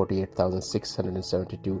48,672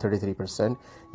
33%।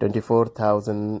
24,000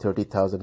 30,000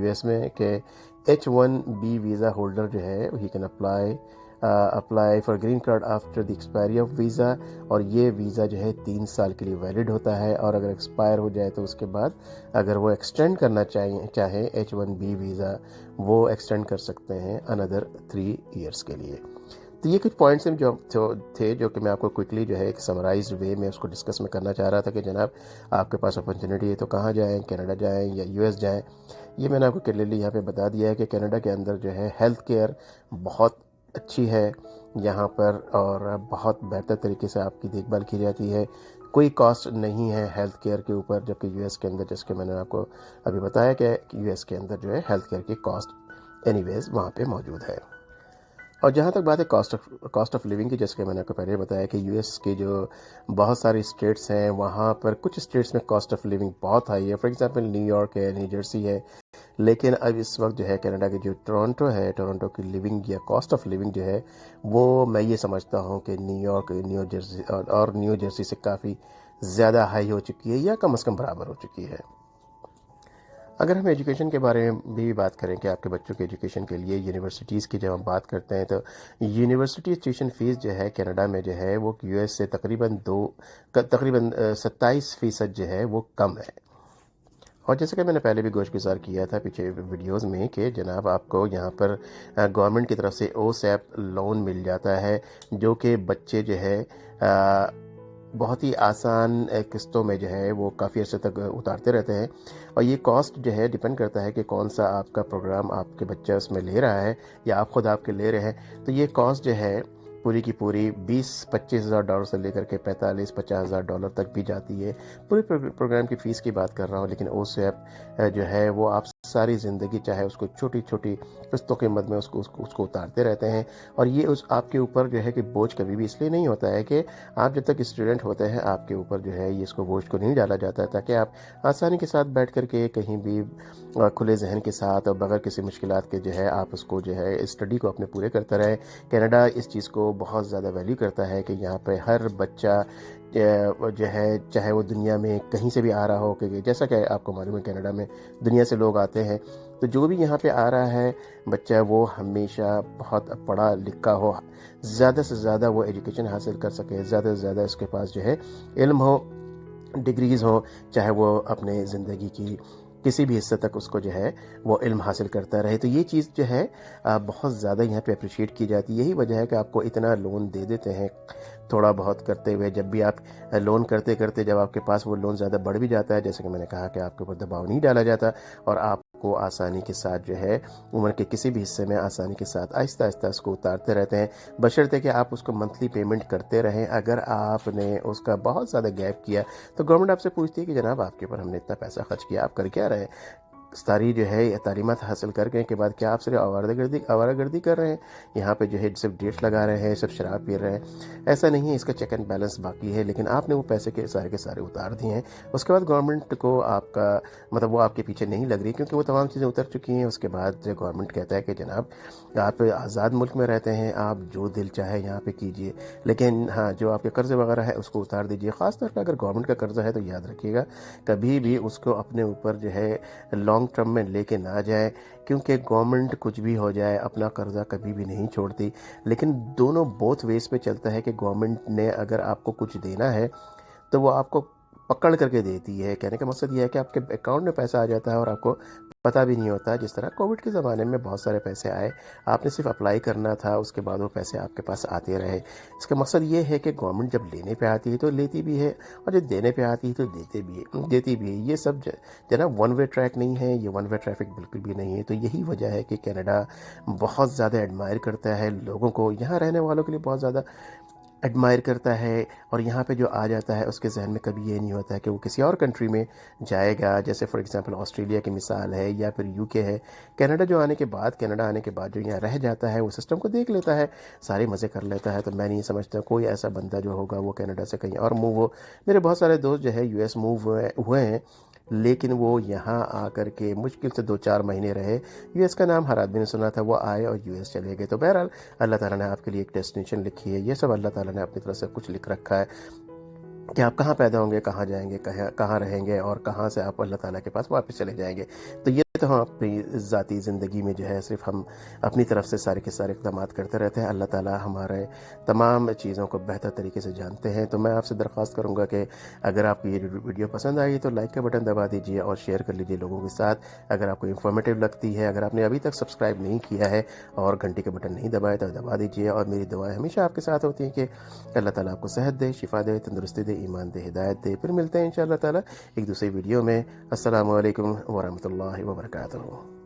US میں کہ H1B visa holder جو ہے he can apply for green card after the expiry of visa, اور یہ ویزا جو ہے 3 سال کے لیے ویلڈ ہوتا ہے، اور اگر ایکسپائر ہو جائے تو اس کے بعد اگر وہ ایکسٹینڈ کرنا چاہیں H1B ویزا، وہ ایکسٹینڈ کر سکتے ہیں اندر 3 ایئرس کے لیے۔ تو یہ کچھ پوائنٹس ہیں جو کہ میں آپ کو کوئکلی جو ہے ایک سمرائزڈ وے میں اس کو ڈسکس میں کرنا چاہ رہا تھا کہ جناب آپ کے پاس اپرچونیٹی ہے تو کہاں جائیں، کینیڈا جائیں یا US جائیں۔ یہ میں نے آپ کو کلیئرلی یہاں پہ بتا دیا ہے کہ کینیڈا کے اندر جو ہے ہیلتھ کیئر بہت اچھی ہے یہاں پر، اور بہت بہتر طریقے سے آپ کی دیکھ بھال کی جاتی ہے، کوئی کاسٹ نہیں ہے ہیلتھ کیئر کے اوپر، جبکہ US کے اندر جیسے کہ میں نے آپ کو ابھی بتایا کہ US کے اندر جو ہے ہیلتھ کیئر کی کاسٹ اینی ویز وہاں پہ موجود ہے۔ اور جہاں تک بات ہے کاسٹ آف لیونگ کی، جیسے کہ میں نے آپ کو پہلے بتایا کہ US کے جو بہت ساری اسٹیٹس ہیں وہاں پر کچھ اسٹیٹس میں کاسٹ آف لیونگ بہت ہائی ہے، فار ایگزامپل نیو یارک ہے، نیو جرسی ہے، لیکن اب اس وقت جو ہے کینیڈا کی جو ٹورنٹو کی لیونگ یا کاسٹ آف لیونگ جو ہے وہ میں یہ سمجھتا ہوں کہ نیو یارک، نیو جرسی سے کافی زیادہ ہائی ہو چکی ہے یا کم از کم برابر ہو چکی ہے۔ اگر ہم ایجوکیشن کے بارے میں بھی بات کریں کہ آپ کے بچوں کے ایجوکیشن کے لیے یونیورسٹیز کی جب ہم بات کرتے ہیں تو یونیورسٹی ٹیوشن فیس جو ہے کینیڈا میں جو ہے وہ US سے تقریباً 27% جو ہے وہ کم ہے۔ اور جیسے کہ میں نے پہلے بھی گوش گزار کیا تھا پیچھے ویڈیوز میں کہ جناب آپ کو یہاں پر گورنمنٹ کی طرف سے OSAP لون مل جاتا ہے، جو کہ بچے جو ہے بہت ہی آسان قسطوں میں جو ہے وہ کافی عرصے تک اتارتے رہتے ہیں، اور یہ کاسٹ جو ہے ڈیپینڈ کرتا ہے کہ کون سا آپ کا پروگرام آپ کے بچہ اس میں لے رہا ہے یا آپ خود آپ کے لے رہے ہیں۔ تو یہ کاسٹ جو ہے پوری کی پوری $20,000-25,000 سے لے کر کے $45,000-50,000 تک بھی جاتی ہے۔ پورے پروگرام کی فیس کی بات کر رہا ہوں، لیکن OSAP جو ہے وہ آپ ساری زندگی چاہے اس کو چھوٹی چھوٹی قسطوں کی مد میں اس کو اتارتے رہتے ہیں، اور یہ آپ کے اوپر جو ہے کہ بوجھ کبھی بھی اس لیے نہیں ہوتا ہے کہ آپ جب تک اسٹوڈنٹ ہوتے ہیں آپ کے اوپر جو ہے یہ اس کو بوجھ کو نہیں ڈالا جاتا ہے، تاکہ آپ آسانی کے ساتھ بیٹھ کر کے کہیں بھی کھلے ذہن کے ساتھ اور بغیر کسی مشکلات کے جو ہے آپ اس کو جو ہے اسٹڈی کو اپنے پورے کرتے رہیں۔ کینیڈا اس چیز کو بہت زیادہ ویلیو کرتا ہے کہ یہاں پہ ہر بچہ جو ہے چاہے وہ دنیا میں کہیں سے بھی آ رہا ہو، کہ جیسا کہ آپ کو معلوم ہے کینیڈا میں دنیا سے لوگ آتے ہیں، تو جو بھی یہاں پہ آ رہا ہے بچہ وہ ہمیشہ بہت پڑھا لکھا ہو، زیادہ سے زیادہ وہ ایجوکیشن حاصل کر سکے، زیادہ سے زیادہ اس کے پاس جو ہے علم ہو، ڈگریز ہو، چاہے وہ اپنے زندگی کی کسی بھی حصے تک اس کو جو ہے وہ علم حاصل کرتا رہے۔ تو یہ چیز جو ہے بہت زیادہ یہاں پہ اپریشیٹ کی جاتی ہے۔ یہی وجہ ہے کہ آپ کو اتنا لون دے دیتے ہیں تھوڑا بہت کرتے ہوئے، جب بھی آپ لون کرتے کرتے جب آپ کے پاس وہ لون زیادہ بڑھ بھی جاتا ہے، جیسے کہ میں نے کہا کہ آپ کے اوپر دباؤ نہیں ڈالا جاتا، اور آپ کو آسانی کے ساتھ جو ہے عمر کے کسی بھی حصے میں آسانی کے ساتھ آہستہ آہستہ اس کو اتارتے رہتے ہیں، بشرطے کہ آپ اس کو منتھلی پیمنٹ کرتے رہیں۔ اگر آپ نے اس کا بہت زیادہ گیپ کیا تو گورنمنٹ آپ سے پوچھتی ہے کہ جناب آپ کے اوپر ہم نے اتنا پیسہ خرچ کیا، آپ کر کیا رہے ہیں؟ ساری جو ہے تعلیمات حاصل کرنے کے بعد کیا آپ صرف آوارہ گردی کر رہے ہیں؟ یہاں پہ جو ہے صرف ڈیٹ لگا رہے ہیں، صرف شراب پی رہے ہیں؟ ایسا نہیں ہے، اس کا چیک اینڈ بیلنس باقی ہے، لیکن آپ نے وہ پیسے کے سارے اتار دیے ہیں۔ اس کے بعد گورنمنٹ کو آپ کا مطلب وہ آپ کے پیچھے نہیں لگ رہی، کیونکہ وہ تمام چیزیں اتر چکی ہیں۔ اس کے بعد گورنمنٹ کہتا ہے کہ جناب آپ آزاد ملک میں رہتے ہیں، آپ جو دل چاہے یہاں پہ کیجئے، لیکن ہاں جو آپ کے قرض وغیرہ ہے اس کو اتار دیجئے۔ خاص طور پہ اگر گورنمنٹ کا قرضہ ہے تو یاد رکھیے گا کبھی بھی اس کو اپنے اوپر جو ہے لانگ ٹرم میں لے کے نہ جائیں، کیونکہ گورنمنٹ کچھ بھی ہو جائے اپنا قرضہ کبھی بھی نہیں چھوڑتی، لیکن دونوں بوتھ ویز پہ چلتا ہے کہ گورنمنٹ نے اگر آپ کو کچھ دینا ہے تو وہ آپ کو پکڑ کر کے دیتی ہے۔ کہنے کا مقصد یہ ہے کہ آپ کے اکاؤنٹ میں پیسہ آ جاتا ہے اور آپ کو پتہ بھی نہیں ہوتا، جس طرح کووڈ کے زمانے میں بہت سارے پیسے آئے، آپ نے صرف اپلائی کرنا تھا، اس کے بعد وہ پیسے آپ کے پاس آتے رہے۔ اس کا مقصد یہ ہے کہ گورنمنٹ جب لینے پہ آتی ہے تو لیتی بھی ہے، اور جب دینے پہ آتی ہے تو دیتی بھی ہے۔ یہ سب جناب ون وے ٹریک نہیں ہے، یہ ون وے ٹریفک بالکل بھی نہیں ہے۔ تو یہی وجہ ہے کہ کینیڈا بہت زیادہ ایڈمائر کرتا ہے لوگوں کو، یہاں رہنے والوں کے لیے بہت زیادہ ایڈمائر کرتا ہے، اور یہاں پہ جو آ جاتا ہے اس کے ذہن میں کبھی یہ نہیں ہوتا ہے کہ وہ کسی اور کنٹری میں جائے گا، جیسے فار ایگزامپل آسٹریلیا کی مثال ہے یا پھر UK ہے۔ کینیڈا آنے کے بعد جو یہاں رہ جاتا ہے وہ سسٹم کو دیکھ لیتا ہے، سارے مزے کر لیتا ہے۔ تو میں نہیں سمجھتا کوئی ایسا بندہ جو ہوگا وہ کینیڈا سے کہیں اور موو ہو۔ میرے بہت سارے دوست جو ہے US موو ہوئے ہیں، لیکن وہ یہاں آ کر کے مشکل سے 2-4 مہینے رہے۔ US کا نام ہر آدمی نے سنا تھا، وہ آئے اور US چلے گئے۔ تو بہرحال اللہ تعالیٰ نے آپ کے لیے ایک ڈیسٹینیشن لکھی ہے، یہ سب اللہ تعالیٰ نے اپنی طرف سے کچھ لکھ رکھا ہے کہ آپ کہاں پیدا ہوں گے، کہاں جائیں گے، کہاں رہیں گے، اور کہاں سے آپ اللہ تعالیٰ کے پاس واپس چلے جائیں گے۔ تو یہ تو ہم اپنی ذاتی زندگی میں جو ہے صرف ہم اپنی طرف سے سارے کے سارے اقدامات کرتے رہتے ہیں. اللہ تعالیٰ ہمارے تمام چیزوں کو بہتر طریقے سے جانتے ہیں. تو میں آپ سے درخواست کروں گا کہ اگر آپ کو یہ ویڈیو پسند آئی تو لائک کا بٹن دبا دیجیے اور شیئر کر لیجیے لوگوں کے ساتھ. اگر آپ کو انفارمیٹیو لگتی ہے، اگر آپ نے ابھی تک سبسکرائب نہیں کیا ہے اور گھنٹی کا بٹن نہیں دبایا تو دبا دیجیے. اور میری دعائیں ہمیشہ آپ کے ساتھ ہوتی ہیں کہ اللہ تعالیٰ آپ کو صحت دے، شفا دے، تندرستی دے، ایمان دے، ہدایت دے. پھر ملتے ہیں انشاءاللہ تعالیٰ ایک دوسرے ویڈیو میں. السلام علیکم ورحمۃ اللہ وبرکاتہ.